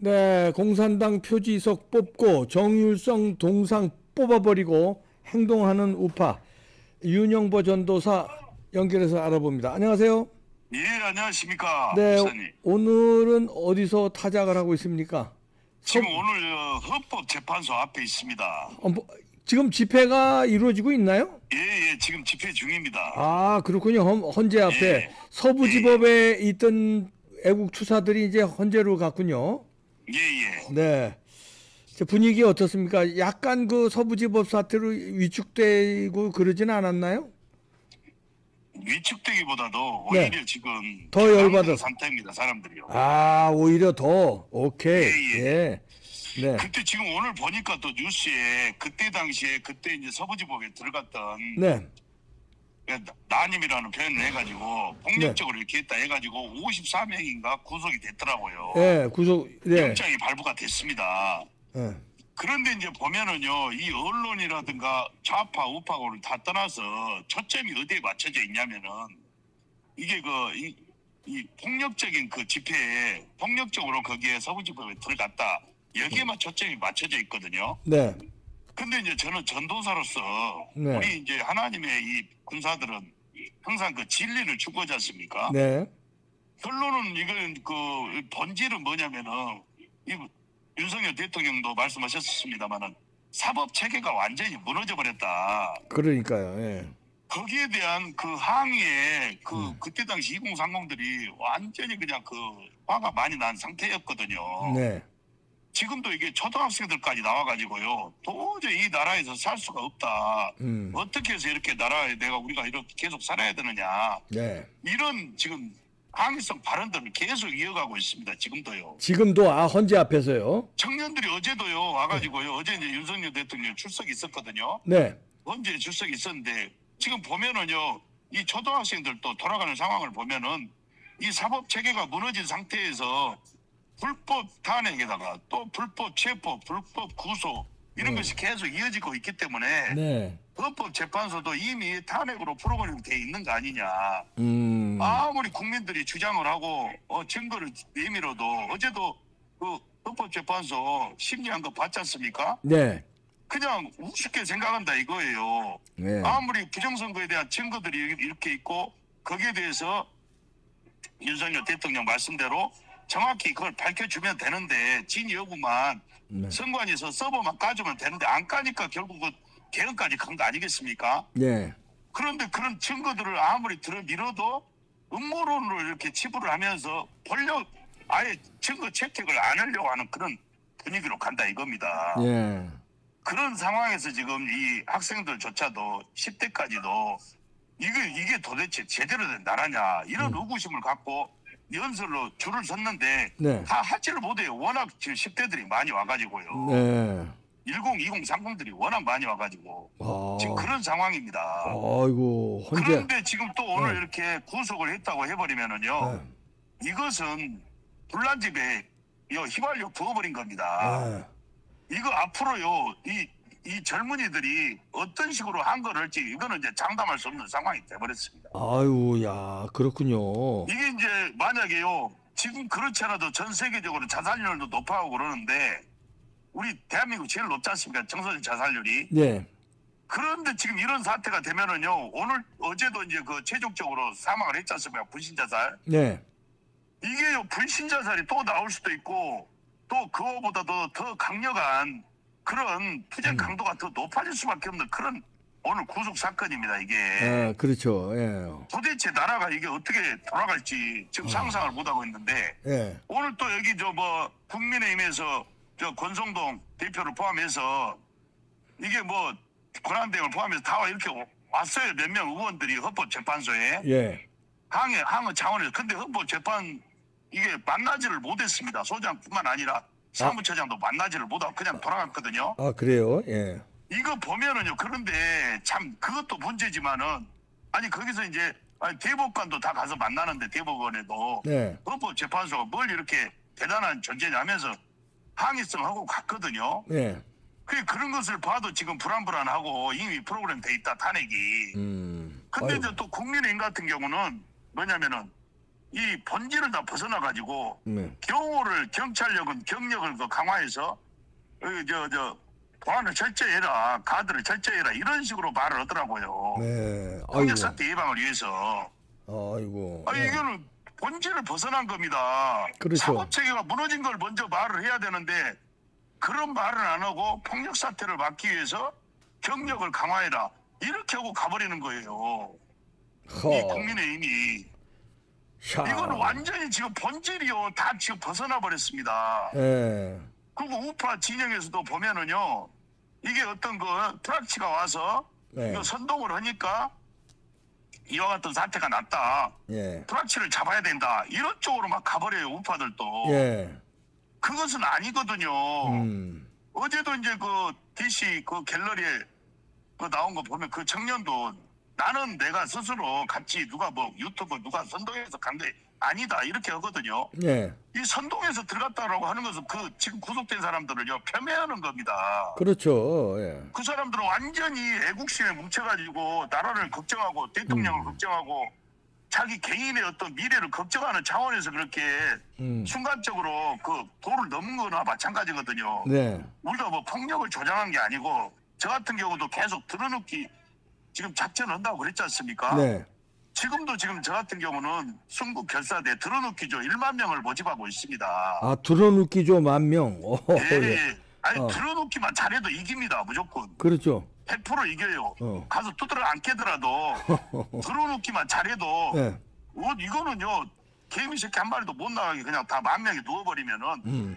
네, 공산당 표지석 뽑고 정율성 동상 뽑아버리고 행동하는 우파 윤영보 전도사 연결해서 알아봅니다. 안녕하세요. 예, 안녕하십니까, 네, 목사님. 오늘은 어디서 타작을 하고 있습니까? 지금 오늘 헌법재판소 앞에 있습니다. 지금 집회가 이루어지고 있나요? 예, 지금 집회 중입니다. 아, 그렇군요. 헌재 앞에 예, 서부지법에 있던 애국 투사들이 이제 헌재로 갔군요. 예. 네. 분위기 어떻습니까? 약간 그 서부지법 사태로 위축되고 그러진 않았나요? 위축되기보다도 네. 오히려 지금 더 열받아서 상태입니다, 사람들이요. 아, 오히려 더. 오케이. 예. 네. 그때 지금 오늘 보니까 또 뉴스에 그때 당시에 그때 이제 서부지법에 들어갔던 네. 난임이라는 표현을 해가지고 폭력적으로 이렇게 했다 해가지고 54명인가 구속이 됐더라고요. 네, 구속. 네. 영장이 발부가 됐습니다. 네. 그런데 이제 보면은요, 이 언론이라든가 좌파 우파를 다 떠나서 초점이 어디에 맞춰져 있냐면은 이게 이 폭력적인 그 집회에 폭력적으로 거기에 서부지법에 들어갔다, 여기에만 초점이 맞춰져 있거든요. 네. 근데 이제 저는 전도사로서 네. 우리 이제 하나님의 이 군사들은 항상 그 진리를 추구하지 않습니까? 네. 결론은 이건 그 본질은 뭐냐면은 이 윤석열 대통령도 말씀하셨습니다만은 사법 체계가 완전히 무너져 버렸다. 그러니까요. 예. 거기에 대한 그 항의에 그때 당시 2030들이 완전히 그냥 그 화가 많이 난 상태였거든요. 네. 지금도 이게 초등학생들까지 나와가지고요, 도저히 이 나라에서 살 수가 없다. 어떻게 해서 이렇게 나라에 우리가 이렇게 계속 살아야 되느냐. 네. 이런 지금 항의성 발언들을 계속 이어가고 있습니다. 지금도요. 지금도 헌재 앞에서요. 청년들이 어제도요 와가지고요. 어제 이제 윤석열 대통령 출석이 있었거든요. 네. 헌재 출석이 있었는데 지금 보면은요, 이 초등학생들도 돌아가는 상황을 보면은 이 사법 체계가 무너진 상태에서 불법 탄핵에다가 또 불법 체포, 불법 구속 이런 것이 계속 이어지고 있기 때문에 네. 헌법재판소도 이미 탄핵으로 프로그램이 돼 있는 거 아니냐. 아무리 국민들이 주장을 하고 증거를 내밀어도 어제도 그 헌법재판소 심리한 거 봤지 않습니까? 네. 그냥 우습게 생각한다 이거예요. 네. 아무리 부정선거에 대한 증거들이 이렇게 있고 거기에 대해서 윤석열 대통령 말씀대로 정확히 그걸 밝혀주면 되는데 진위 여부만 선관위에서 서버만 까주면 되는데 안 까니까 결국은 개헌까지 간 거 아니겠습니까? 네. 그런데 그런 증거들을 아무리 들어밀어도 음모론으로 이렇게 치부를 하면서 아예 증거 채택을 안 하려고 하는 그런 분위기로 간다 이겁니다. 예. 그런 상황에서 지금 이 학생들조차도 10대까지도 이게 도대체 제대로 된 나라냐 이런 의구심을 갖고 연설로 줄을 섰는데 네. 다 하지를 못해요. 워낙 지금 10대들이 많이 와가지고요. 네. 2030들이 워낙 많이 와가지고 지금 그런 상황입니다. 아이고, 헌재. 그런데 지금 또 오늘 이렇게 구속을 했다고 해버리면은요, 이것은 불난집에 휘발유 부어버린 겁니다. 이거 앞으로요, 이 젊은이들이 어떤 식으로 한 거를 할지 이거는 이제 장담할 수 없는 상황이 돼버렸습니다. 아유, 야, 그렇군요. 이게 이제 만약에요, 지금 그렇지 않아도 전 세계적으로 자살률도 높아하고 그러는데 우리 대한민국 제일 높지 않습니까? 청소년 자살률이. 네. 그런데 지금 이런 사태가 되면은요, 어제도 이제 그 최종적으로 사망을 했지 않습니까? 불신자살. 네. 이게요, 불신자살이 또 나올 수도 있고 또 그거보다도 더 강력한 그런 투쟁 강도가 더 높아질 수밖에 없는 그런 오늘 구속 사건입니다, 이게. 아, 그렇죠. 예. 도대체 나라가 이게 어떻게 돌아갈지 지금 상상을 못하고 있는데, 예. 오늘 또 여기 국민의힘에서 권성동 대표를 포함해서 이게 권한대행을 포함해서 다 이렇게 왔어요. 몇 명 의원들이 헌법재판소에. 예. 항의 차원에서. 근데 헌법재판 이게 만나지를 못했습니다. 소장뿐만 아니라 사무처장도 만나지를 못하고 그냥 돌아갔거든요. 아, 그래요? 예. 이거 보면은요. 그런데 참 그것도 문제지만은 거기서 이제 대법관도 다 가서 만나는데 대법원에도 네. 헌법재판소가 뭘 이렇게 대단한 존재냐면서 항의성하고 갔거든요. 네. 그런 것을 봐도 지금 불안불안하고 이미 프로그램 돼 있다 탄핵이. 근데 이제 또 국민의힘 같은 경우는 뭐냐면은 이 본질을 다 벗어나 가지고 네. 경찰력은 경력을 더 강화해서 보안을 철저해라, 가드를 철저해라 이런 식으로 말을 하더라고요. 네. 폭력 사태 예방을 위해서. 아이고. 이거는 본질을 벗어난 겁니다. 그렇죠. 사법 체계가 무너진 걸 먼저 말을 해야 되는데 그런 말을 안 하고 폭력 사태를 막기 위해서 경력을 강화해라 이렇게 하고 가버리는 거예요. 이 국민의힘이. 이거는 완전히 지금 본질이요 다 지금 벗어나 버렸습니다. 예. 그리고 우파 진영에서도 보면은요 이게 어떤 그 프락치가 와서 네. 이거 선동을 하니까 이와 같은 사태가 났다. 예. 프락치를 잡아야 된다. 이런 쪽으로 막 가버려요 우파들도. 예. 그것은 아니거든요. 음. 어제도 이제 그 DC 그 갤러리에 그 나온 거 보면 그 청년도 나는 내가 스스로 같이 누가 뭐 유튜브 누가 선동해서 간 게 아니다 이렇게 하거든요. 예. 이 선동해서 들어갔다라고 하는 것은 그 지금 구속된 사람들을요 폄훼하는 겁니다. 그렇죠. 예. 그 사람들은 완전히 애국심에 뭉쳐가지고 나라를 걱정하고 대통령을 걱정하고 자기 개인의 어떤 미래를 걱정하는 차원에서 그렇게 순간적으로 그 도를 넘은 거나 마찬가지거든요. 네. 우리가 뭐 폭력을 조장한 게 아니고 저 같은 경우도 계속 들어눕기 지금 작전한다고 그랬지 않습니까? 네. 지금도 지금 저 같은 경우는 순국 결사대 들어눕기죠 1만 명을 모집하고 있습니다. 아, 들어눕기죠, 10,000명. 예. 아니 들어눕기만 잘해도 이깁니다 무조건. 그렇죠. 100% 이겨요. 가서 두드려 안 깨더라도 들어눕기만 잘해도 네. 이거는요 개미 새끼 한 마리도 못 나가게 그냥 다 10,000명이 누워버리면은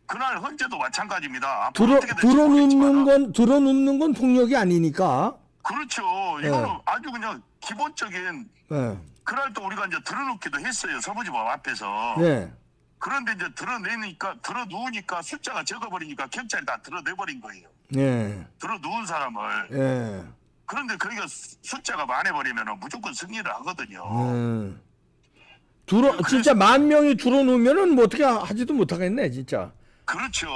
그날 헌재도 마찬가지입니다. 들어눕는 건 폭력이 아니니까. 그렇죠. 이거는 아주 그냥 기본적인. 네. 그날 또 우리가 이제 들어눕기도 했어요 서부지법 앞에서. 네. 그런데 이제 들어누우니까 숫자가 적어버리니까 경찰이 다 들어내버린 거예요. 네. 들어누운 사람을. 네. 그런데 거기가 숫자가 많아버리면 무조건 승리를 하거든요. 진짜 10,000명이 들어놓으면은 뭐 어떻게 하지도 못하겠네, 진짜. 그렇죠.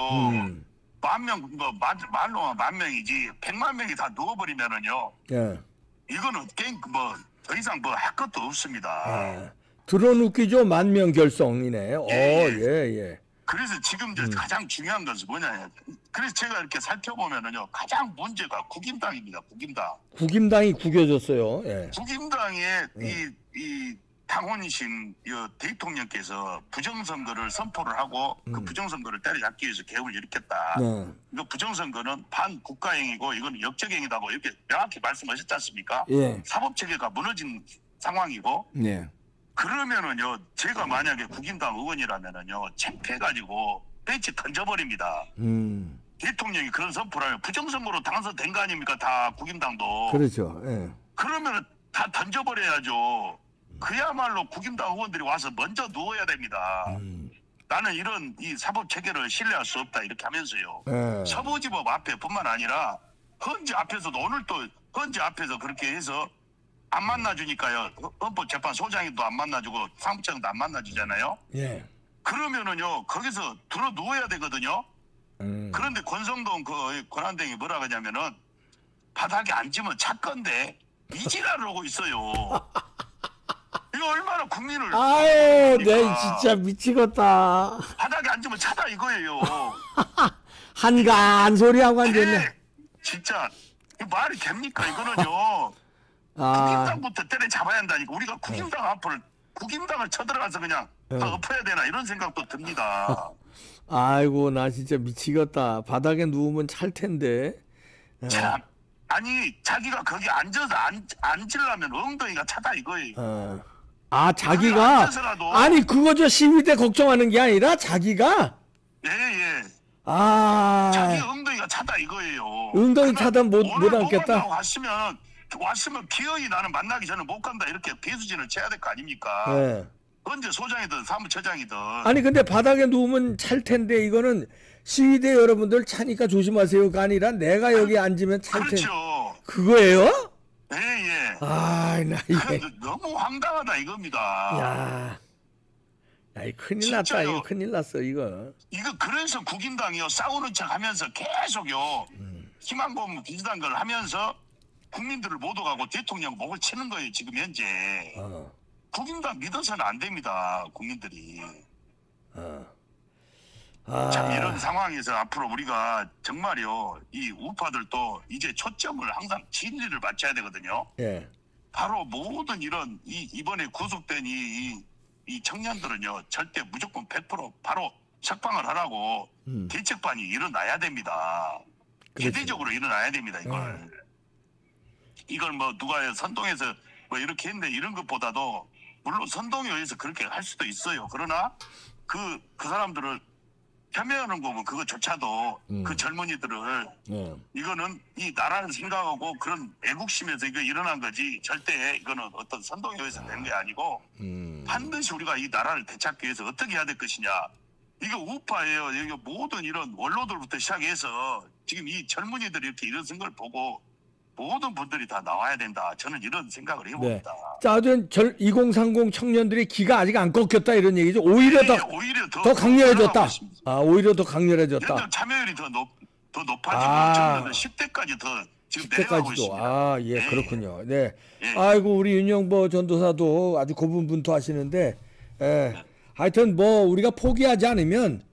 10,000명, 말로 10,000명이지, 100만 명이 다 누워버리면은요. 예. 이거는 게임, 더 이상 할 것도 없습니다. 아, 들어눕기죠, 10,000명 결성이네. 예. 그래서 지금 이제 가장 중요한 것은 뭐냐. 그래서 제가 이렇게 살펴보면은요, 가장 문제가 국임당입니다, 국임당. 국임당이 구겨졌어요. 예. 국임당의 이 당원이신 대통령께서 부정선거를 선포를 하고 그 부정선거를 때려잡기 위해서 개혁을 일으켰다. 이거 부정선거는 반국가행위고 이건 역적행위다고 이렇게 명확히 말씀하셨지 않습니까? 예. 사법체계가 무너진 상황이고. 예. 그러면은요 제가 만약에 국임당 의원이라면은요 창피해가지고 배치 던져버립니다. 대통령이 그런 선포를 하면 부정선거로 당선된 거 아닙니까? 다 국임당도. 그렇죠. 예. 그러면은 다 던져버려야죠. 그야말로 국임당 의원들이 와서 먼저 누워야 됩니다. 나는 이런 이 사법 체계를 신뢰할 수 없다 이렇게 하면서요. 서부지법 앞에뿐만 아니라 헌재 앞에서도 오늘 또 헌재 앞에서 그렇게 해서 안 만나주니까요. 헌법재판소장도 안 만나주고 사무장도 안 만나주잖아요. 예. 그러면은요 거기서 들어 누워야 되거든요. 그런데 권성동 그 권한대행이 뭐라 하냐면은 바닥에 앉으면 차건데 이지랄을 하고 있어요. 이거 얼마나 국민을. 아유, 내 진짜 미치겠다. 바닥에 앉으면 차다 이거예요. 한간 소리하고 앉았네. 진짜 이거 말이 됩니까 이거는요. 국임당부터 때려잡아야 한다니까. 우리가 국임당 앞을 국임당을 쳐들어가서 그냥 다 엎어야 되나 이런 생각도 듭니다. 아이고 나 진짜 미치겠다. 바닥에 누우면 찰 텐데. 참 아니 자기가 거기 앉아서 앉으려면 엉덩이가 차다 이거예요. 자기가 아니 그거 저 시위대 걱정하는 게 아니라 자기가. 예. 자기 엉덩이가 차다 이거예요. 엉덩이 차다 못 앉겠다. 왔으면 기어이 나는 만나기 전에 못 간다 이렇게 배수진을 쳐야 될 거 아닙니까? 네. 언제 소장이든 사무처장이든. 아니 근데 바닥에 누우면 찰 텐데 이거는 시위대 여러분들 차니까 조심하세요가 아니라 내가 여기 앉으면 찰 텐데. 그렇죠. 그거예요? 예. 나 이게 너무 황당하다 이겁니다. 야, 이 큰일 났다. 이거 큰일 났어 이거. 이거 그래서 국임당이요 싸우는 척하면서 계속요 희망고문 비슷한 걸 하면서 국민들을 못 오가고 대통령 목을 치는 거예요 지금 현재. 국민당 믿어서는 안 됩니다. 국민들이. 아, 참 이런 상황에서 앞으로 우리가 정말요, 이 우파들도 이제 초점을 항상 진리를 맞춰야 되거든요. 예. 바로 모든 이런 이번에 구속된 이 청년들은요, 절대 무조건 100% 바로 석방을 하라고 대책반이 일어나야 됩니다. 그렇죠. 대대적으로 일어나야 됩니다. 이걸 뭐 누가 선동해서 뭐 이렇게 했는데 이런 것보다도 물론 선동에 의해서 그렇게 할 수도 있어요. 그러나 그 사람들을 폄훼하는 거고 그거조차도 그 젊은이들을 이거는 이 나라를 생각하고 그런 애국심에서 이거 일어난 거지 절대 이거는 어떤 선동에 의해서 된 게 아니고 반드시 우리가 이 나라를 되찾기 위해서 어떻게 해야 될 것이냐. 이거 우파예요. 이거 모든 이런 원로들부터 시작해서 지금 이 젊은이들이 이렇게 일어선 걸 보고 모든 분들이 다 나와야 된다. 저는 이런 생각을 해봅니다. 자, 2030 청년들의 기가 아직 안 꺾였다 이런 얘기죠. 오히려 더 강렬해졌다. 아, 오히려 더 강렬해졌다. 참여율이 더 높아지고 청년들 10대까지 더 지금 내려가고 있습니다. 아, 예, 그렇군요. 네. 아이고, 우리 윤영보 전도사도 아주 고분분투하시는데, 하여튼 뭐 우리가 포기하지 않으면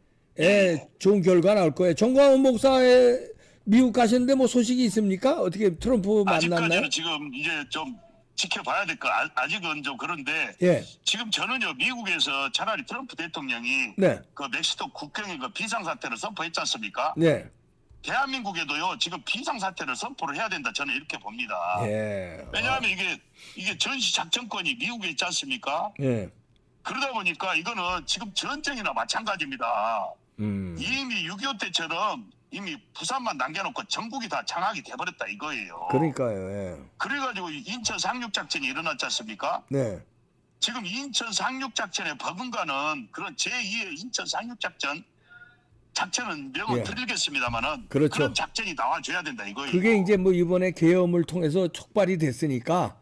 좋은 결과 나올 거예요. 정광훈 목사의 미국 가시는데 뭐 소식이 있습니까? 어떻게 트럼프 만났나요? 아직까지는 지금 이제 좀 지켜봐야 될 거 아직은 좀 그런데 지금 저는요 미국에서 차라리 트럼프 대통령이 그 멕시코 국경에 그 비상사태를 선포했지 않습니까? 네. 대한민국에도요 지금 비상사태를 선포를 해야 된다 저는 이렇게 봅니다. 왜냐하면 이게 전시 작전권이 미국에 있지 않습니까? 그러다 보니까 이거는 지금 전쟁이나 마찬가지입니다. 이미 6.25 때처럼 이미 부산만 남겨놓고 전국이 다 장악이 돼버렸다 이거예요. 그러니까요. 그래가지고 인천 상륙작전이 일어났지 않습니까? 네. 지금 인천 상륙작전에 버금가는 그런 제2의 인천 상륙작전은 명은 드리겠습니다만은 그렇죠. 그런 작전이 나와줘야 된다 이거예요. 그게 이제 뭐 이번에 계엄을 통해서 촉발이 됐으니까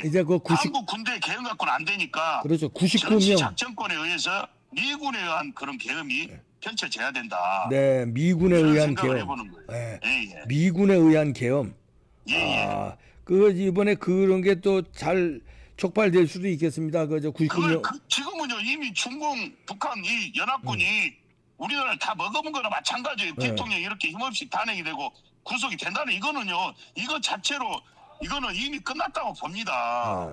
이제 그 한국 군대 계엄 갖고는 안 되니까 그렇죠. 99명 전시 작전권에 의해서 미군에 의한 그런 계엄이 펼쳐져야 된다. 네, 미군에 의한 계엄. 미군에 의한 계엄. 그 이번에 그런 게 또 잘 촉발될 수도 있겠습니다. 그저 99명. 지금은요 이미 중공 북한 이 연합군이 우리나라를 다 먹어본 거나 마찬가지예요. 대통령이 이렇게 힘없이 탄핵이 되고 구속이 된다는 이거는요 이거 자체로 이거는 이미 끝났다고 봅니다.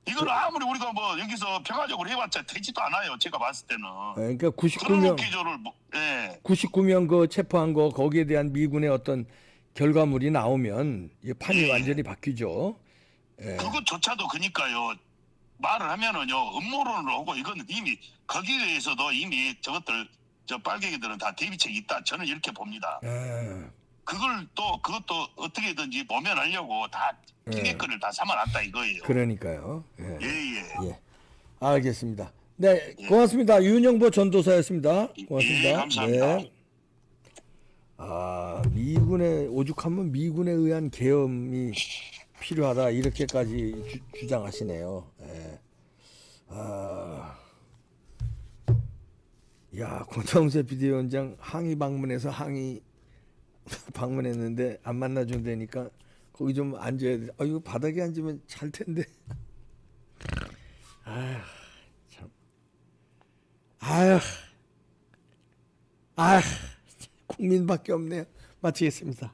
이거는 아무리 우리가 뭐 여기서 평화적으로 해봤자 되지도 않아요. 제가 봤을 때는. 그러니까 99명 그 체포한 거 거기에 대한 미군의 어떤 결과물이 나오면 이 판이 완전히 바뀌죠. 그것조차도 그러니까요. 말을 하면은요 음모론으로 하고 이거는 이미 거기에 대해서도 이미 저것들 저 빨갱이들은 다 대비책이 있다. 저는 이렇게 봅니다. 그것도 어떻게든지 모면하려고 다 핑계거리를 다 삼아놨다 이거예요. 그러니까요. 예. 알겠습니다. 네, 고맙습니다. 윤영보 전도사였습니다. 고맙습니다. 감사합니다. 미군의 오죽하면 미군에 의한 계엄이 필요하다 이렇게까지 주장하시네요. 야, 권정세 비대위원장 항의 방문해서 방문했는데 안 만나준다니까 거기 좀 앉아야 돼. 이거 바닥에 앉으면 잘 텐데. 국민밖에 없네요. 마치겠습니다.